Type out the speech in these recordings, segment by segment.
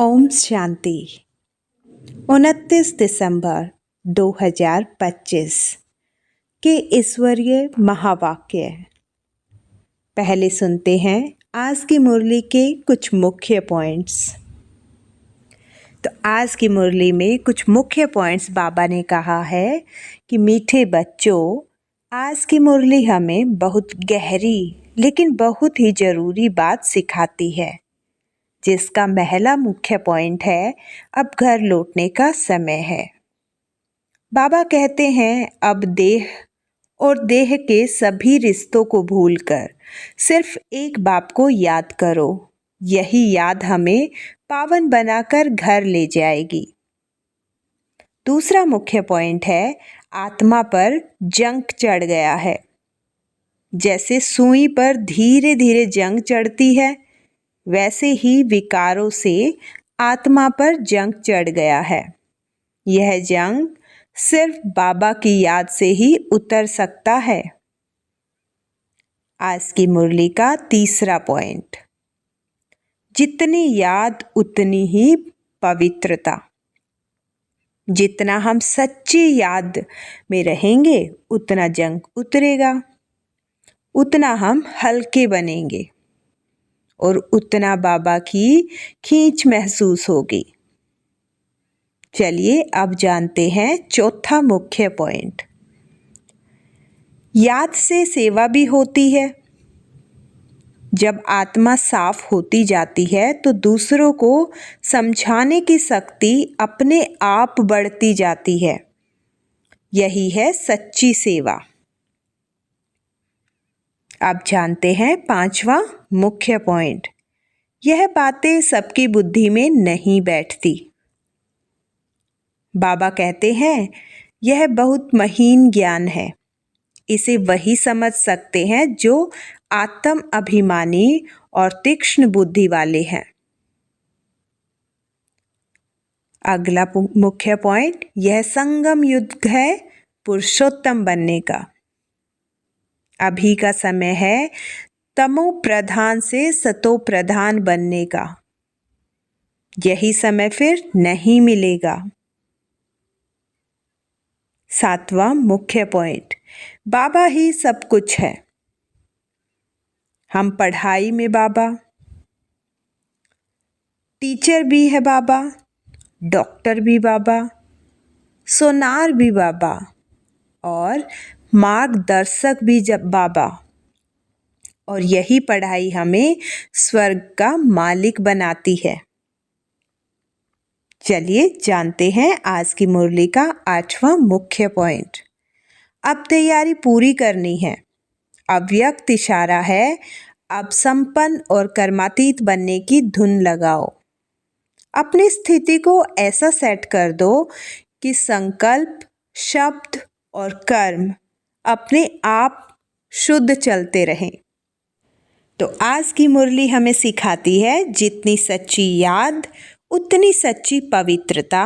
ओम शांति। 29 दिसंबर 2025 के ईश्वरीय महावाक्य। पहले सुनते हैं आज की मुरली के कुछ मुख्य पॉइंट्स। तो आज की मुरली में कुछ मुख्य पॉइंट्स बाबा ने कहा है कि मीठे बच्चों, आज की मुरली हमें बहुत गहरी लेकिन बहुत ही ज़रूरी बात सिखाती है, जिसका पहला मुख्य पॉइंट है अब घर लौटने का समय है। बाबा कहते हैं अब देह और देह के सभी रिश्तों को भूलकर सिर्फ एक बाप को याद करो। यही याद हमें पावन बनाकर घर ले जाएगी। दूसरा मुख्य पॉइंट है आत्मा पर जंग चढ़ गया है। जैसे सुई पर धीरे धीरे जंग चढ़ती है, वैसे ही विकारों से आत्मा पर जंग चढ़ गया है। यह जंग सिर्फ बाबा की याद से ही उतर सकता है। आज की मुरली का तीसरा पॉइंट, जितनी याद उतनी ही पवित्रता। जितना हम सच्ची याद में रहेंगे उतना जंग उतरेगा, उतना हम हल्के बनेंगे और उतना बाबा की खींच महसूस होगी। चलिए अब जानते हैं चौथा मुख्य पॉइंट। याद से सेवा भी होती है। जब आत्मा साफ होती जाती है तो दूसरों को समझाने की शक्ति अपने आप बढ़ती जाती है। यही है सच्ची सेवा। अब जानते हैं पांचवा मुख्य पॉइंट। यह बातें सबकी बुद्धि में नहीं बैठती। बाबा कहते हैं यह बहुत महीन ज्ञान है। इसे वही समझ सकते हैं जो आत्म अभिमानी और तीक्ष्ण बुद्धि वाले हैं। अगला मुख्य पॉइंट, यह संगम युद्ध है पुरुषोत्तम बनने का। अभी का समय है तमो प्रधान से सतो प्रधान बनने का। यही समय फिर नहीं मिलेगा। सातवां मुख्य पॉइंट, बाबा ही सब कुछ है। हम पढ़ाई में बाबा, टीचर भी है बाबा, डॉक्टर भी बाबा, सोनार भी बाबा और मार्गदर्शक भी जब बाबा। और यही पढ़ाई हमें स्वर्ग का मालिक बनाती है। चलिए जानते हैं आज की मुरली का आठवां मुख्य पॉइंट। अब तैयारी पूरी करनी है। अव्यक्त इशारा है, अब संपन्न और कर्मातीत बनने की धुन लगाओ। अपनी स्थिति को ऐसा सेट कर दो कि संकल्प, शब्द और कर्म अपने आप शुद्ध चलते रहें। तो आज की मुरली हमें सिखाती है जितनी सच्ची याद उतनी सच्ची पवित्रता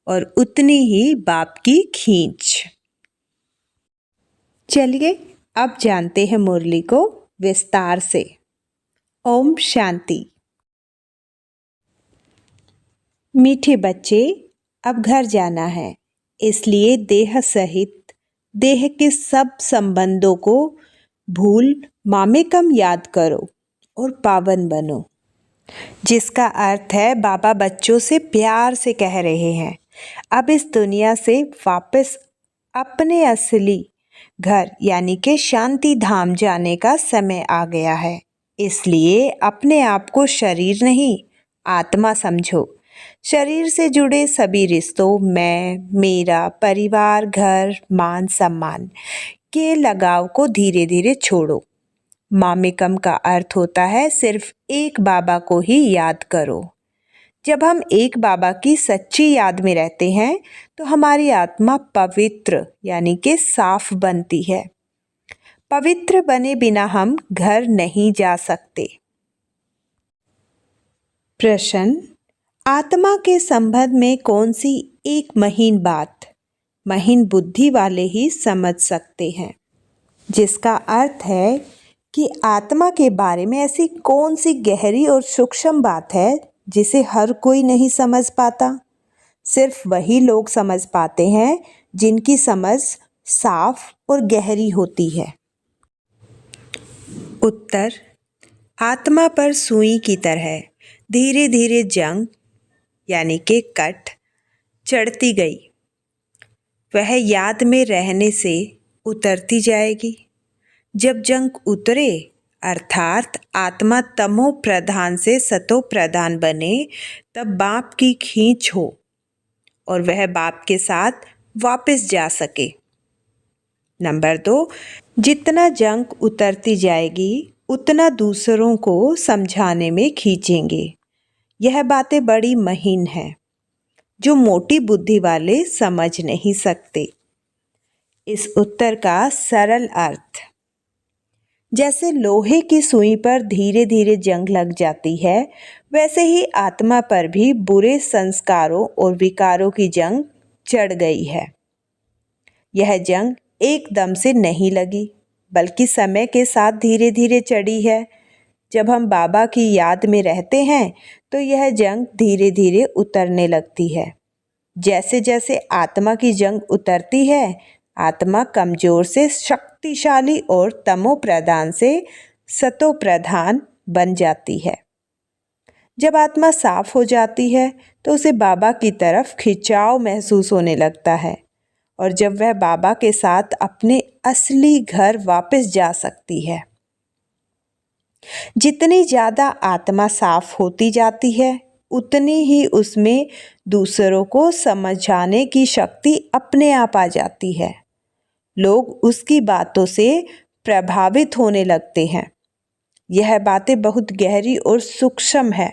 और उतनी ही बाप की खींच। चलिए अब जानते हैं मुरली को विस्तार से। ओम शांति। मीठे बच्चे, अब घर जाना है, इसलिए देह सहित देह के सब संबंधों को भूल मामेकम याद करो और पावन बनो। जिसका अर्थ है बाबा बच्चों से प्यार से कह रहे हैं, अब इस दुनिया से वापस अपने असली घर यानी कि शांति धाम जाने का समय आ गया है। इसलिए अपने आप को शरीर नहीं आत्मा समझो। शरीर से जुड़े सभी रिश्तों मैं, मेरा, परिवार, घर, मान सम्मान के लगाव को धीरे धीरे छोड़ो। मामेकम का अर्थ होता है सिर्फ एक बाबा को ही याद करो। जब हम एक बाबा की सच्ची याद में रहते हैं तो हमारी आत्मा पवित्र यानी कि साफ बनती है। पवित्र बने बिना हम घर नहीं जा सकते। प्रश्न, आत्मा के संबंध में कौन सी एक महीन बात महीन बुद्धि वाले ही समझ सकते हैं? जिसका अर्थ है कि आत्मा के बारे में ऐसी कौन सी गहरी और सूक्ष्म बात है जिसे हर कोई नहीं समझ पाता। सिर्फ वही लोग समझ पाते हैं जिनकी समझ साफ और गहरी होती है। उत्तर, आत्मा पर सुई की तरह धीरे धीरे जंग यानी कि कट चढ़ती गई। वह याद में रहने से उतरती जाएगी। जब जंग उतरे अर्थात आत्मा तमो प्रधान से सतो प्रधान बने, तब बाप की खींच हो और वह बाप के साथ वापस जा सके। नंबर 2, जितना जंग उतरती जाएगी उतना दूसरों को समझाने में खींचेंगे। यह बातें बड़ी महीन हैं जो मोटी बुद्धि वाले समझ नहीं सकते। इस उत्तर का सरल अर्थ, जैसे लोहे की सुई पर धीरे धीरे जंग लग जाती है, वैसे ही आत्मा पर भी बुरे संस्कारों और विकारों की जंग चढ़ गई है। यह जंग एकदम से नहीं लगी, बल्कि समय के साथ धीरे धीरे चढ़ी है। जब हम बाबा की याद में रहते हैं तो यह जंग धीरे धीरे उतरने लगती है। जैसे जैसे आत्मा की जंग उतरती है, आत्मा कमजोर से शक्तिशाली और तमो प्रधान से सतो प्रधान बन जाती है। जब आत्मा साफ हो जाती है तो उसे बाबा की तरफ खिंचाव महसूस होने लगता है, और जब वह बाबा के साथ अपने असली घर वापस जा सकती है। जितनी ज़्यादा आत्मा साफ होती जाती है, उतनी ही उसमें दूसरों को समझाने की शक्ति अपने आप आ जाती है। लोग उसकी बातों से प्रभावित होने लगते हैं। यह बातें बहुत गहरी और सूक्ष्म है।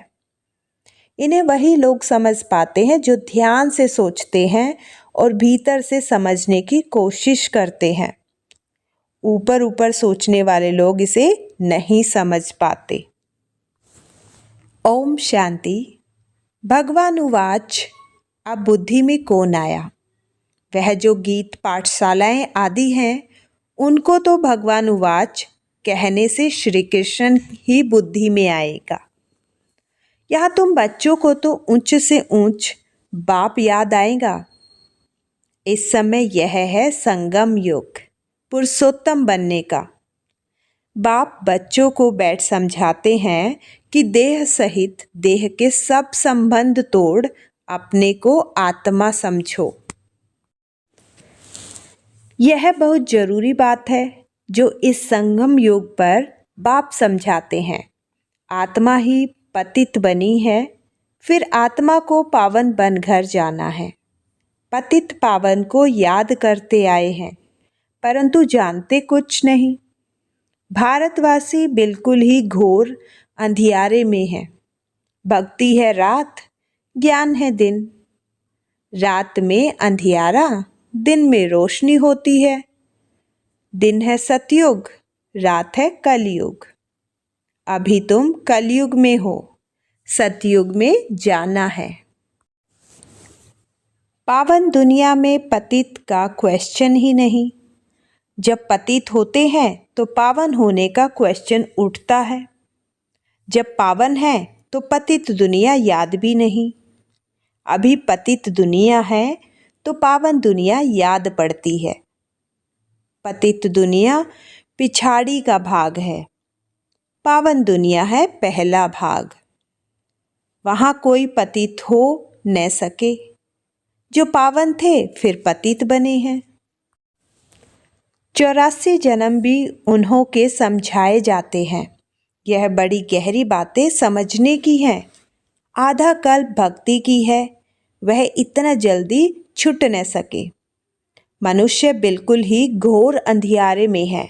इन्हें वही लोग समझ पाते हैं जो ध्यान से सोचते हैं और भीतर से समझने की कोशिश करते हैं। ऊपर ऊपर सोचने वाले लोग इसे नहीं समझ पाते। ओम शांति। भगवान उवाच, अब बुद्धि में कौन आया? वह जो गीत पाठशालाएं आदि हैं, उनको तो भगवान उवाच कहने से श्री कृष्ण ही बुद्धि में आएगा। यहाँ तुम बच्चों को तो ऊंच से ऊंच बाप याद आएगा। इस समय यह है संगम युग, पुरुषोत्तम बनने का। बाप बच्चों को बैठ समझाते हैं कि देह सहित देह के सब संबंध तोड़ अपने को आत्मा समझो। यह बहुत जरूरी बात है जो इस संगम युग पर बाप समझाते हैं। आत्मा ही पतित बनी है, फिर आत्मा को पावन बन घर जाना है। पतित पावन को याद करते आए हैं, परंतु जानते कुछ नहीं। भारतवासी बिल्कुल ही घोर अंधियारे में है। भक्ति है रात, ज्ञान है दिन। रात में अंधियारा, दिन में रोशनी होती है। दिन है सतयुग, रात है कलयुग। अभी तुम कलयुग में हो, सतयुग में जाना है। पावन दुनिया में पतित का क्वेश्चन ही नहीं। जब पतित होते हैं तो पावन होने का क्वेश्चन उठता है। जब पावन है तो पतित दुनिया याद भी नहीं। अभी पतित दुनिया है तो पावन दुनिया याद पड़ती है। पतित दुनिया पिछाड़ी का भाग है, पावन दुनिया है पहला भाग। वहाँ कोई पतित हो न सके। जो पावन थे फिर पतित बने हैं। 84 जन्म भी उन्हों के समझाए जाते हैं। यह बड़ी गहरी बातें समझने की हैं। आधा कल्प भक्ति की है, वह इतना जल्दी छूट न सके। मनुष्य बिल्कुल ही घोर अंधियारे में है।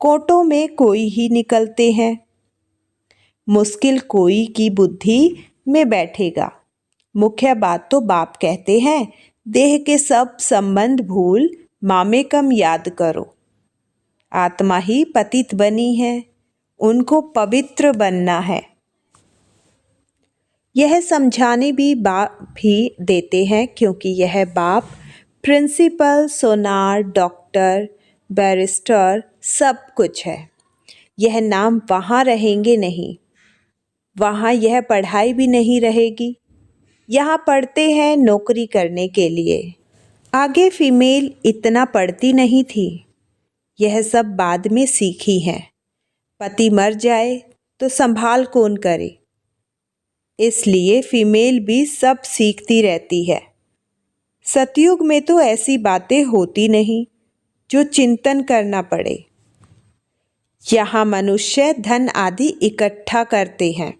कोटों में कोई ही निकलते हैं। मुश्किल कोई की बुद्धि में बैठेगा। मुख्य बात तो बाप कहते हैं, देह के सब संबंध भूल मामे कम याद करो। आत्मा ही पतित बनी है, उनको पवित्र बनना है। यह समझाने भी बाप भी देते हैं, क्योंकि यह बाप प्रिंसिपल, सोनार, डॉक्टर, बैरिस्टर सब कुछ है। यह नाम वहाँ रहेंगे नहीं। वहाँ यह पढ़ाई भी नहीं रहेगी। यहाँ पढ़ते हैं नौकरी करने के लिए। आगे फीमेल इतना पढ़ती नहीं थी, यह सब बाद में सीखी है। पति मर जाए तो संभाल कौन करे, इसलिए फीमेल भी सब सीखती रहती है। सतयुग में तो ऐसी बातें होती नहीं जो चिंतन करना पड़े। यहाँ मनुष्य धन आदि इकट्ठा करते हैं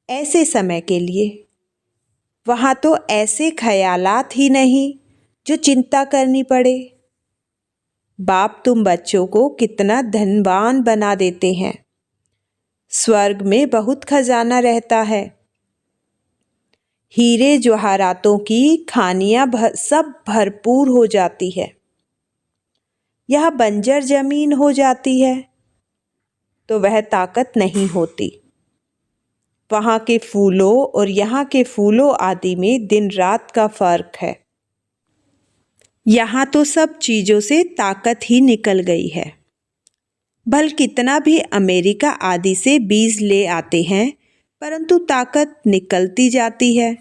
ऐसे समय के लिए। वहाँ तो ऐसे ख्यालात ही नहीं जो चिंता करनी पड़े। बाप तुम बच्चों को कितना धनवान बना देते हैं। स्वर्ग में बहुत खजाना रहता है। हीरे जवाहरातों की खानियां सब भरपूर हो जाती है। यह बंजर जमीन हो जाती है तो वह ताकत नहीं होती। वहाँ के फूलों और यहाँ के फूलों आदि में दिन रात का फर्क है। यहाँ तो सब चीज़ों से ताकत ही निकल गई है। भल कितना भी अमेरिका आदि से बीज ले आते हैं, परंतु ताकत निकलती जाती है।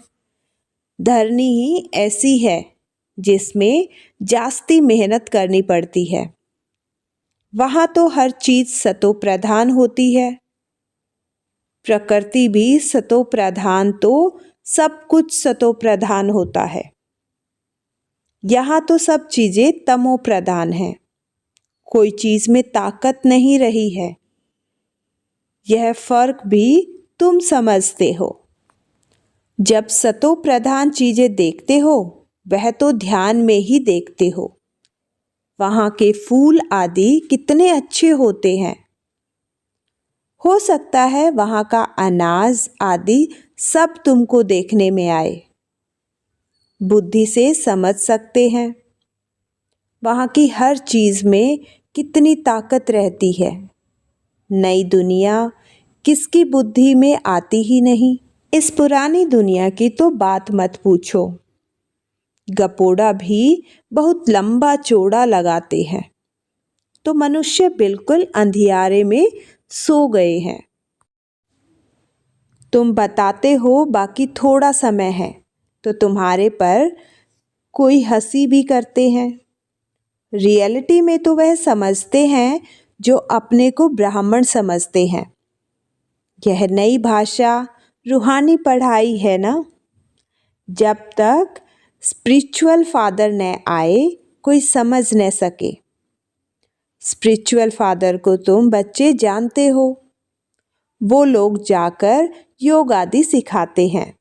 धरनी ही ऐसी है जिसमें जास्ती मेहनत करनी पड़ती है। वहाँ तो हर चीज सतो प्रधान होती है। प्रकृति भी सतो प्रधान तो सब कुछ सतो प्रधान होता है। यहाँ तो सब चीजें तमो प्रधान है। कोई चीज में ताकत नहीं रही है। यह फर्क भी तुम समझते हो। जब सतो प्रधान चीजें देखते हो वह तो ध्यान में ही देखते हो। वहाँ के फूल आदि कितने अच्छे होते हैं। हो सकता है वहाँ का अनाज आदि सब तुमको देखने में आए। बुद्धि से समझ सकते हैं वहाँ की हर चीज में कितनी ताकत रहती है। नई दुनिया किसकी बुद्धि में आती ही नहीं। इस पुरानी दुनिया की तो बात मत पूछो। गपोड़ा भी बहुत लंबा चौड़ा लगाते हैं तो मनुष्य बिल्कुल अंधियारे में सो गए हैं। तुम बताते हो बाकी थोड़ा समय है तो तुम्हारे पर कोई हंसी भी करते हैं। रियलिटी में तो वह समझते हैं जो अपने को ब्राह्मण समझते हैं। यह नई भाषा रूहानी पढ़ाई है ना। जब तक स्पिरिचुअल फादर न आए कोई समझ न सके। स्पिरिचुअल फादर को तुम बच्चे जानते हो। वो लोग जाकर योग आदि सिखाते हैं,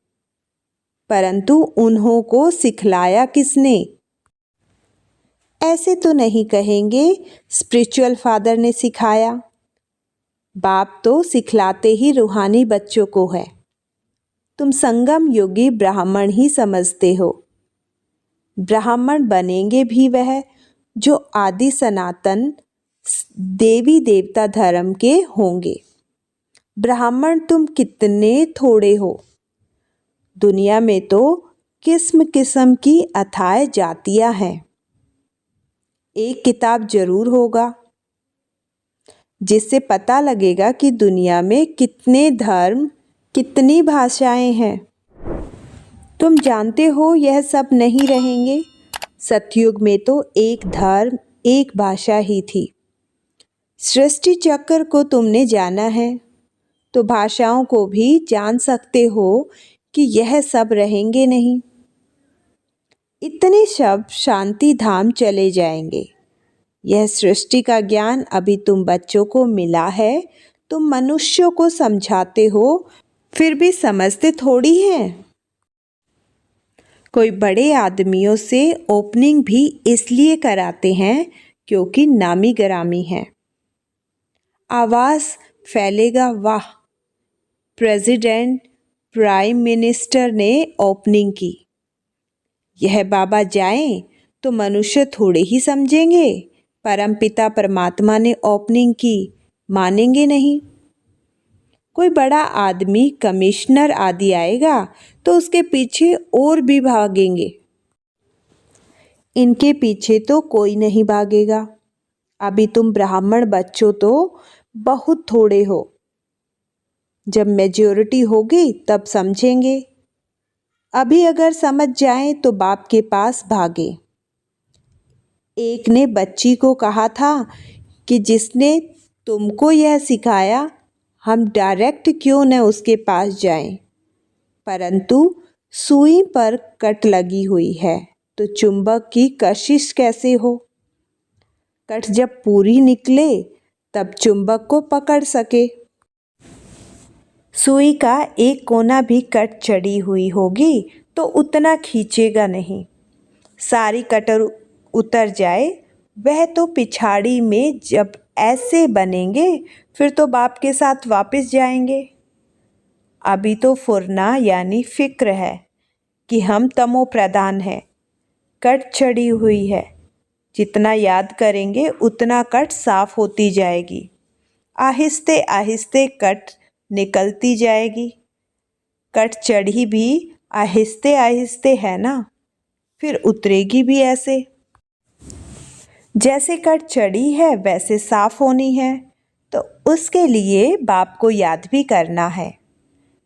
परंतु उन्हों को सिखलाया किसने? ऐसे तो नहीं कहेंगे स्पिरिचुअल फादर ने सिखाया। बाप तो सिखलाते ही रूहानी बच्चों को है। तुम संगम योगी ब्राह्मण ही समझते हो। ब्राह्मण बनेंगे भी वह जो आदि सनातन देवी देवता धर्म के होंगे। ब्राह्मण तुम कितने थोड़े हो। दुनिया में तो किस्म किस्म की अथाह जातियां हैं। एक किताब जरूर होगा जिससे पता लगेगा कि दुनिया में कितने धर्म कितनी भाषाएं हैं। तुम जानते हो यह सब नहीं रहेंगे। सतयुग में तो एक धर्म एक भाषा ही थी। सृष्टि चक्र को तुमने जाना है तो भाषाओं को भी जान सकते हो कि यह सब रहेंगे नहीं। इतने शब्द शांति धाम चले जाएंगे। यह सृष्टि का ज्ञान अभी तुम बच्चों को मिला है। तुम मनुष्यों को समझाते हो फिर भी समझते थोड़ी हैं। कोई बड़े आदमियों से ओपनिंग भी इसलिए कराते हैं क्योंकि नामी गिरामी है। आवाज फैलेगा, वाह, प्रेसिडेंट प्राइम मिनिस्टर ने ओपनिंग की। यह बाबा जाएं तो मनुष्य थोड़े ही समझेंगे। परमपिता परमात्मा ने ओपनिंग की, मानेंगे नहीं। कोई बड़ा आदमी कमिश्नर आदि आएगा तो उसके पीछे और भी भागेंगे। इनके पीछे तो कोई नहीं भागेगा। अभी तुम ब्राह्मण बच्चों तो बहुत थोड़े हो। जब मेजॉरिटी होगी तब समझेंगे। अभी अगर समझ जाएं तो बाप के पास भागे। एक ने बच्ची को कहा था कि जिसने तुमको यह सिखाया, हम डायरेक्ट क्यों न उसके पास जाएं। परंतु सुई पर कट लगी हुई है तो चुंबक की कशिश कैसे हो। कट जब पूरी निकले तब चुंबक को पकड़ सके। सुई का एक कोना भी कट चढ़ी हुई होगी तो उतना खींचेगा नहीं। सारी कटर उतर जाए वह तो पिछाड़ी में जब ऐसे बनेंगे फिर तो बाप के साथ वापस जाएंगे। अभी तो फुरना यानी फिक्र है कि हम तमो प्रधान हैं, कट चढ़ी हुई है। जितना याद करेंगे उतना कट साफ होती जाएगी। आहिस्ते आहिस्ते कट निकलती जाएगी। कट चढ़ी भी आहिस्ते आहिस्ते है ना, फिर उतरेगी भी ऐसे। जैसे कट चढ़ी है वैसे साफ होनी है, तो उसके लिए बाप को याद भी करना है।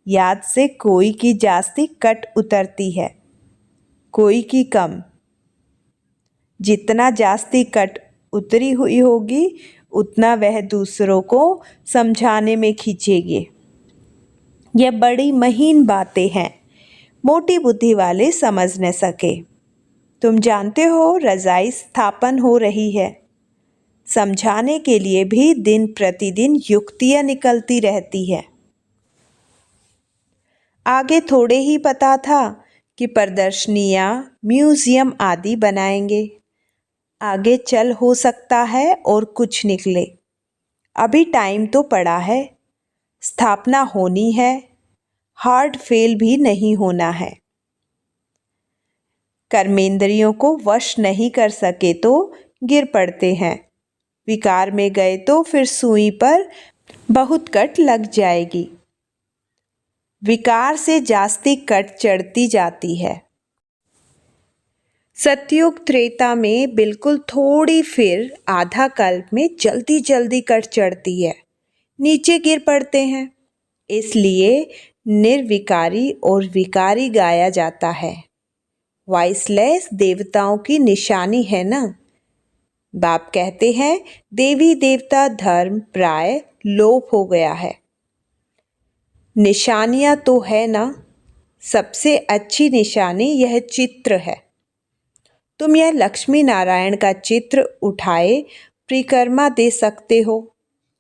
याद से कोई की जास्ती कट उतरती है, कोई की कम। जितना जास्ती कट उतरी हुई होगी उतना वह दूसरों को समझाने में खींचेगी। यह बड़ी महीन बातें हैं, मोटी बुद्धि वाले समझ न सके। तुम जानते हो रज़ाई स्थापन हो रही है। समझाने के लिए भी दिन प्रतिदिन युक्तियाँ निकलती रहती है। आगे थोड़े ही पता था कि प्रदर्शनियाँ, म्यूज़ियम आदि बनाएंगे। आगे चल हो सकता है और कुछ निकले। अभी टाइम तो पड़ा है। स्थापना होनी है, हार्ड फेल भी नहीं होना है। कर्मेंद्रियों को वश नहीं कर सके तो गिर पड़ते हैं। विकार में गए तो फिर सुई पर बहुत कट लग जाएगी। विकार से जास्ती कट चढ़ती जाती है। सतयुग त्रेता में बिल्कुल थोड़ी, फिर आधा कल्प में जल्दी जल्दी कट चढ़ती है, नीचे गिर पड़ते हैं। इसलिए निर्विकारी और विकारी गाया जाता है। वॉइसलेस देवताओं की निशानी है ना। बाप कहते हैं देवी देवता धर्म प्राय लोप हो गया है। निशानियाँ तो है ना। सबसे अच्छी निशानी यह चित्र है। तुम यह लक्ष्मी नारायण का चित्र उठाए परिक्रमा दे सकते हो,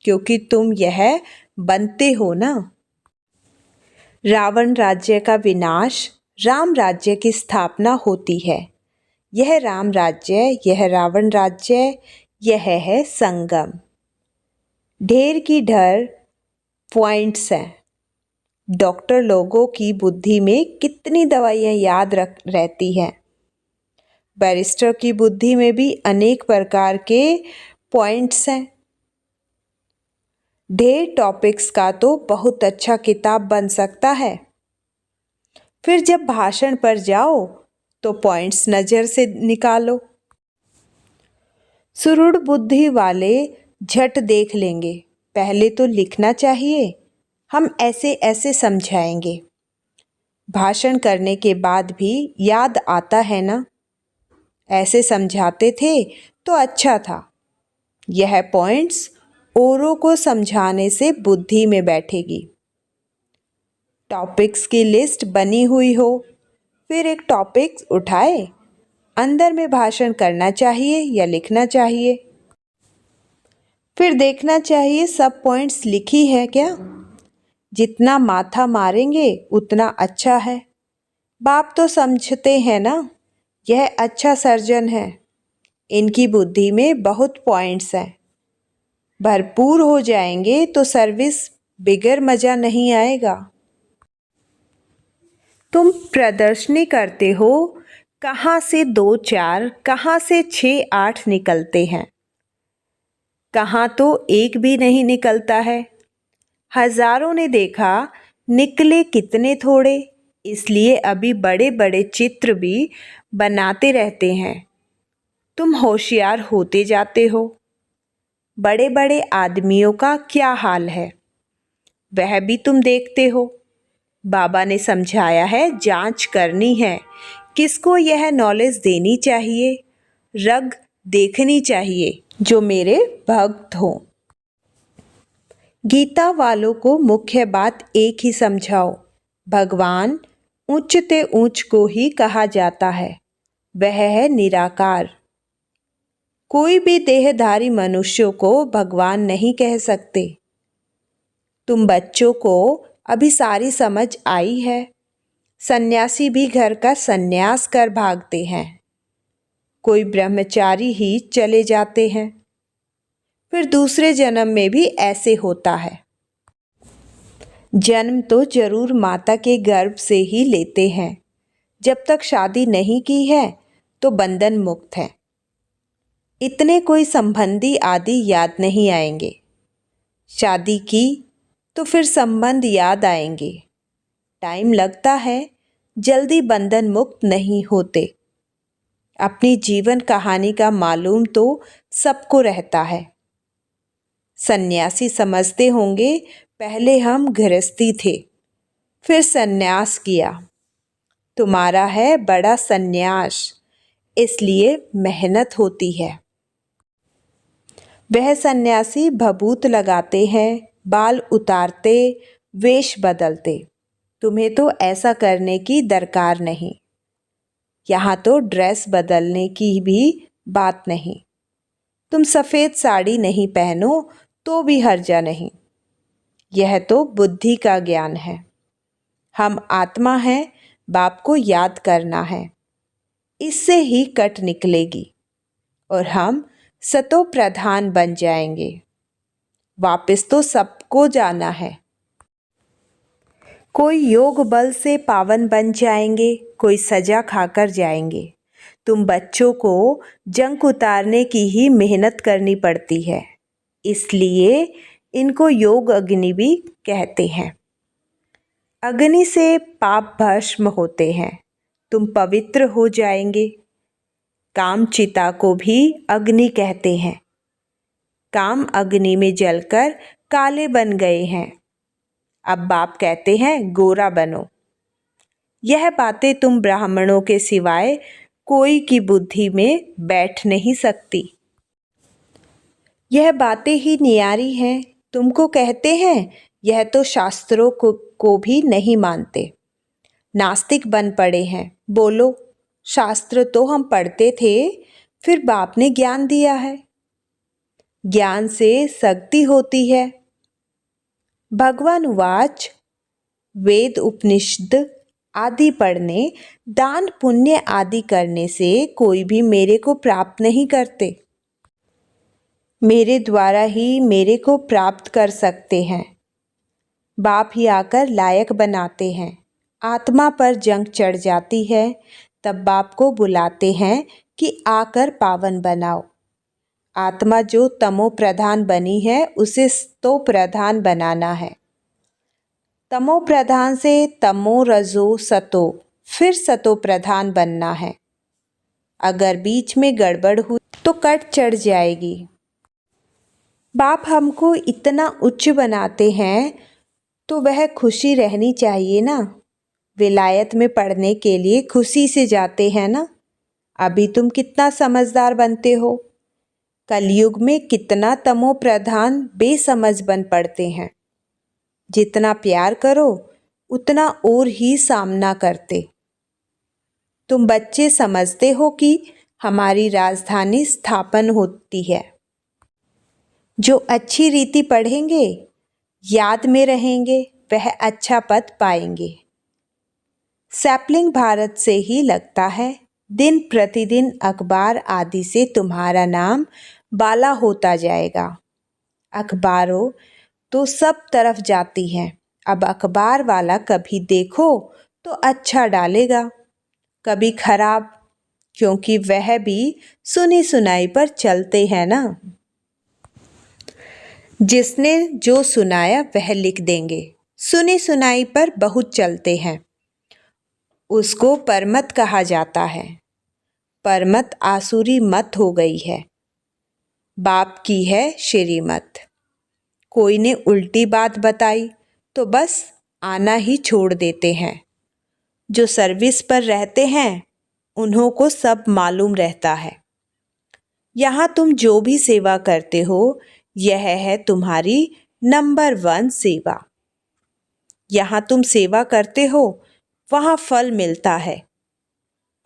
क्योंकि तुम यह बनते हो ना। रावण राज्य का विनाश, राम राज्य की स्थापना होती है। यह राम राज्य, यह रावण राज्य, यह है संगम। ढेर की ढेर पॉइंट्स हैं। डॉक्टर लोगों की बुद्धि में कितनी दवाइयाँ याद रहती हैं। बैरिस्टर की बुद्धि में भी अनेक प्रकार के पॉइंट्स हैं। ढेर टॉपिक्स का तो बहुत अच्छा किताब बन सकता है। फिर जब भाषण पर जाओ तो पॉइंट्स नज़र से निकालो। सुरूढ़ बुद्धि वाले झट देख लेंगे। पहले तो लिखना चाहिए, हम ऐसे ऐसे समझाएंगे। भाषण करने के बाद भी याद आता है ना, ऐसे समझाते थे तो अच्छा था। यह पॉइंट्स औरों को समझाने से बुद्धि में बैठेगी। टॉपिक्स की लिस्ट बनी हुई हो, फिर एक टॉपिक उठाए, अंदर में भाषण करना चाहिए या लिखना चाहिए। फिर देखना चाहिए सब पॉइंट्स लिखी है क्या। जितना माथा मारेंगे उतना अच्छा है। बाप तो समझते हैं ना, यह अच्छा सर्जन है। इनकी बुद्धि में बहुत पॉइंट्स हैं। भरपूर हो जाएंगे तो सर्विस बिगर मज़ा नहीं आएगा। तुम प्रदर्शनी करते हो, कहाँ से 2 4, कहाँ से 6 8 निकलते हैं। कहाँ तो एक भी नहीं निकलता है। हजारों ने देखा, निकले कितने थोड़े। इसलिए अभी बड़े बड़े चित्र भी बनाते रहते हैं। तुम होशियार होते जाते हो। बड़े बड़े आदमियों का क्या हाल है। वह भी तुम देखते हो। बाबा ने समझाया है, जांच करनी है, किसको यह नॉलेज देनी चाहिए, रग देखनी चाहिए जो मेरे भक्त हों। गीता वालों को मुख्य बात एक ही समझाओ, भगवान ऊंचते ऊंच को ही कहा जाता है, वह है निराकार। कोई भी देहधारी मनुष्यों को भगवान नहीं कह सकते। तुम बच्चों को अभी सारी समझ आई है। सन्यासी भी घर का सन्यास कर भागते हैं, कोई ब्रह्मचारी ही चले जाते हैं, फिर दूसरे जन्म में भी ऐसे होता है। जन्म तो जरूर माता के गर्भ से ही लेते हैं। जब तक शादी नहीं की है तो बंधन मुक्त है। इतने कोई संबंधी आदि याद नहीं आएंगे। शादी की तो फिर संबंध याद आएंगे। टाइम लगता है, जल्दी बंधन मुक्त नहीं होते। अपनी जीवन कहानी का मालूम तो सबको रहता है। सन्यासी समझते होंगे, पहले हम गृहस्थी थे, फिर सन्यास किया। तुम्हारा है बड़ा सन्यास, इसलिए मेहनत होती है। वह सन्यासी भभूत लगाते हैं, बाल उतारते, वेश बदलते। तुम्हें तो ऐसा करने की दरकार नहीं। यहाँ तो ड्रेस बदलने की भी बात नहीं। तुम सफ़ेद साड़ी नहीं पहनो तो भी हर्जा नहीं। यह तो बुद्धि का ज्ञान है। हम आत्मा हैं, बाप को याद करना है, इससे ही कट निकलेगी और हम सतो प्रधान बन जाएंगे। वापस तो सबको जाना है। कोई योग बल से पावन बन जाएंगे, कोई सजा खाकर जाएंगे। तुम बच्चों को जंग उतारने की ही मेहनत करनी पड़ती है, इसलिए इनको योग अग्नि भी कहते हैं। अग्नि से पाप भस्म होते हैं, तुम पवित्र हो जाएंगे। काम चिता को भी अग्नि कहते हैं। काम अग्नि में जलकर काले बन गए हैं, अब बाप कहते हैं गोरा बनो। यह बातें तुम ब्राह्मणों के सिवाय कोई की बुद्धि में बैठ नहीं सकती। यह बातें ही न्यारी हैं। तुमको कहते हैं, यह तो शास्त्रों को भी नहीं मानते, नास्तिक बन पड़े हैं। बोलो, शास्त्र तो हम पढ़ते थे, फिर बाप ने ज्ञान दिया है। ज्ञान से शक्ति होती है। भगवान उवाच, वेद उपनिषद आदि पढ़ने, दान पुण्य आदि करने से कोई भी मेरे को प्राप्त नहीं करते। मेरे द्वारा ही मेरे को प्राप्त कर सकते हैं। बाप ही आकर लायक बनाते हैं। आत्मा पर जंग चढ़ जाती है, तब बाप को बुलाते हैं कि आकर पावन बनाओ। आत्मा जो तमो प्रधान बनी है, उसे तो प्रधान बनाना है। तमो प्रधान से तमो रजो सतो, फिर सतो प्रधान बनना है। अगर बीच में गड़बड़ हुई तो कट चढ़ जाएगी। बाप हमको इतना उच्च बनाते हैं तो वह खुशी रहनी चाहिए ना। विलायत में पढ़ने के लिए खुशी से जाते हैं ना। अभी तुम कितना समझदार बनते हो। कलयुग में कितना तमो प्रधान बेसमझ बन पड़ते हैं। जितना प्यार करो उतना और ही सामना करते। तुम बच्चे समझते हो कि हमारी राजधानी स्थापन होती है। जो अच्छी रीति पढ़ेंगे, याद में रहेंगे, वह अच्छा पद पाएंगे। सैपलिंग भारत से ही लगता है। दिन प्रतिदिन अखबार आदि से तुम्हारा नाम बाला होता जाएगा। अखबारों तो सब तरफ जाती हैं। अब अखबार वाला कभी देखो तो अच्छा डालेगा, कभी खराब, क्योंकि वह भी सुनी सुनाई पर चलते हैं ना। जिसने जो सुनाया वह लिख देंगे। सुनी सुनाई पर बहुत चलते हैं, उसको परमत कहा जाता है। परमत आसुरी मत हो गई है। बाप की है श्रीमत। कोई ने उल्टी बात बताई तो बस आना ही छोड़ देते हैं। जो सर्विस पर रहते हैं उन्हों को सब मालूम रहता है। यहाँ तुम जो भी सेवा करते हो यह है तुम्हारी नंबर 1 सेवा। यहाँ तुम सेवा करते हो वहाँ फल मिलता है।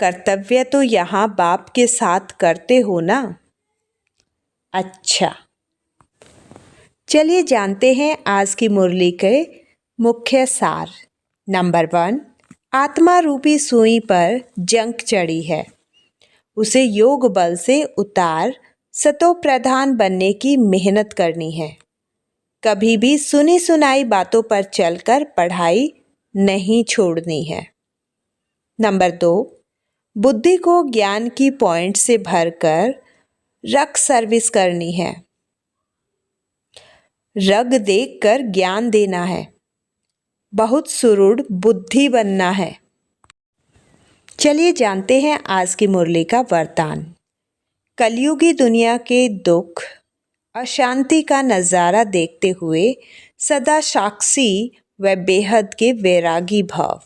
कर्तव्य तो यहाँ बाप के साथ करते हो ना। अच्छा, चलिए जानते हैं आज की मुरली के मुख्य सार। नंबर 1, आत्मा रूपी सुई पर जंग चढ़ी है, उसे योग बल से उतार सतो प्रधान बनने की मेहनत करनी है। कभी भी सुनी सुनाई बातों पर चलकर पढ़ाई नहीं छोड़नी है। नंबर 2, बुद्धि को ज्ञान की पॉइंट से भरकर रग सर्विस करनी है। रग देखकर ज्ञान देना है। बहुत सुरूढ़ बुद्धि बनना है। चलिए जानते हैं आज की मुरली का वरदान। कलयुगी दुनिया के दुख अशांति का नज़ारा देखते हुए सदा साक्षी व बेहद के वैरागी भाव।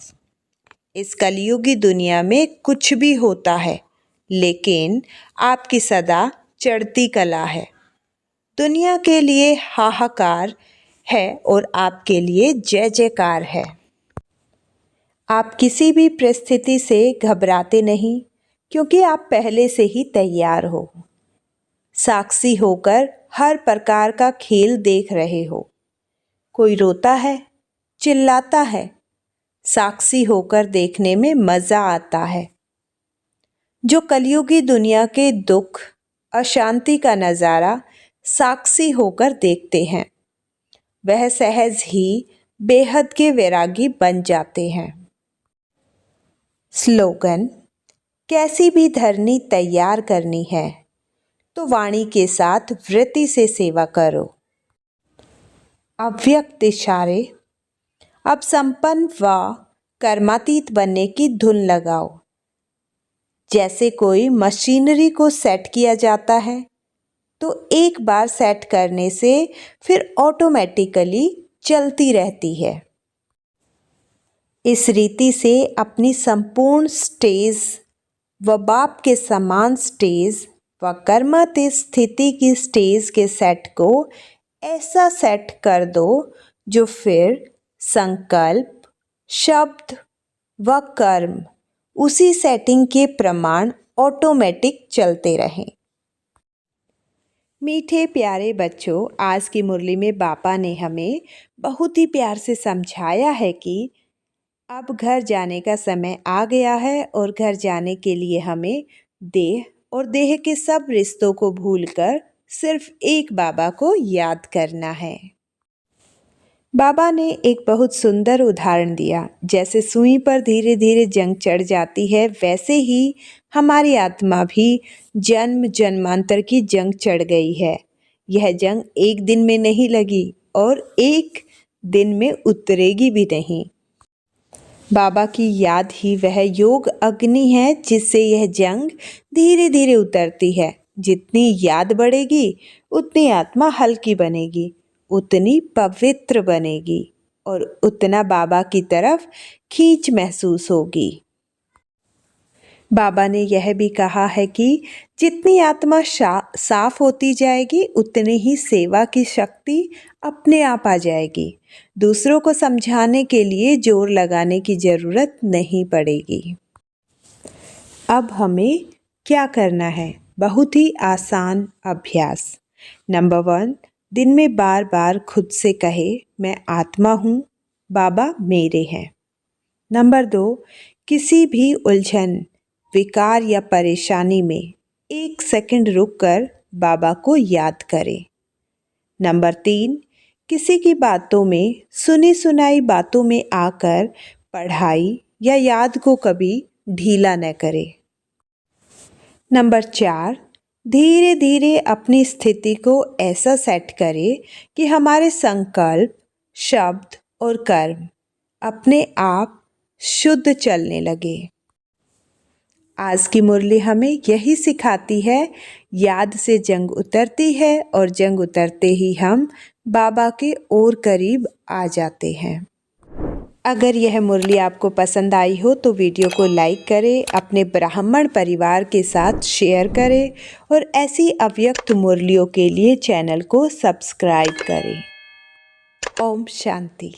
इस कलयुगी दुनिया में कुछ भी होता है, लेकिन आपकी सदा चढ़ती कला है। दुनिया के लिए हाहाकार है और आपके लिए जय जयकार है। आप किसी भी परिस्थिति से घबराते नहीं, क्योंकि आप पहले से ही तैयार हो। साक्षी होकर हर प्रकार का खेल देख रहे हो। कोई रोता है, चिल्लाता है, साक्षी होकर देखने में मज़ा आता है। जो कलयुगी दुनिया के दुख अशांति का नज़ारा साक्षी होकर देखते हैं, वह सहज ही बेहद के वैरागी बन जाते हैं। स्लोगन: कैसी भी धरनी तैयार करनी है तो वाणी के साथ वृत्ति से सेवा करो। अव्यक्त इशारे: अब संपन्न व कर्मातीत बनने की धुन लगाओ। जैसे कोई मशीनरी को सेट किया जाता है तो एक बार सेट करने से फिर ऑटोमेटिकली चलती रहती है। इस रीति से अपनी संपूर्ण स्टेज व बाप के समान स्टेज व कर्मातीत स्थिति की स्टेज के सेट को ऐसा सेट कर दो जो फिर संकल्प, शब्द व कर्म उसी सेटिंग के प्रमाण ऑटोमेटिक चलते रहें। मीठे प्यारे बच्चों, आज की मुरली में बापा ने हमें बहुत ही प्यार से समझाया है कि अब घर जाने का समय आ गया है और घर जाने के लिए हमें देह और देह के सब रिश्तों को भूलकर सिर्फ एक बाबा को याद करना है। बाबा ने एक बहुत सुंदर उदाहरण दिया। जैसे सुई पर धीरे धीरे जंग चढ़ जाती है, वैसे ही हमारी आत्मा भी जन्म जन्मांतर की जंग चढ़ गई है। यह जंग एक दिन में नहीं लगी और एक दिन में उतरेगी भी नहीं। बाबा की याद ही वह योग अग्नि है जिससे यह जंग धीरे धीरे उतरती है। जितनी याद बढ़ेगी उतनी आत्मा हल्की बनेगी, उतनी पवित्र बनेगी और उतना बाबा की तरफ खींच महसूस होगी। बाबा ने यह भी कहा है कि जितनी आत्मा साफ होती जाएगी उतनी ही सेवा की शक्ति अपने आप आ जाएगी। दूसरों को समझाने के लिए जोर लगाने की ज़रूरत नहीं पड़ेगी। अब हमें क्या करना है? बहुत ही आसान अभ्यास। नंबर 1, दिन में बार बार खुद से कहे, मैं आत्मा हूँ, बाबा मेरे हैं। नंबर 2, किसी भी उलझन, विकार या परेशानी में 1 सेकंड रुककर बाबा को याद करें। नंबर 3, किसी की बातों में, सुनी सुनाई बातों में आकर पढ़ाई या याद को कभी ढीला न करें। नंबर 4, धीरे धीरे अपनी स्थिति को ऐसा सेट करें कि हमारे संकल्प, शब्द और कर्म अपने आप शुद्ध चलने लगे। आज की मुरली हमें यही सिखाती है। याद से जंग उतरती है और जंग उतरते ही हम बाबा के और करीब आ जाते हैं। अगर यह मुरली आपको पसंद आई हो तो वीडियो को लाइक करें, अपने ब्राह्मण परिवार के साथ शेयर करें और ऐसी अव्यक्त मुरलियों के लिए चैनल को सब्सक्राइब करें। ओम शांति।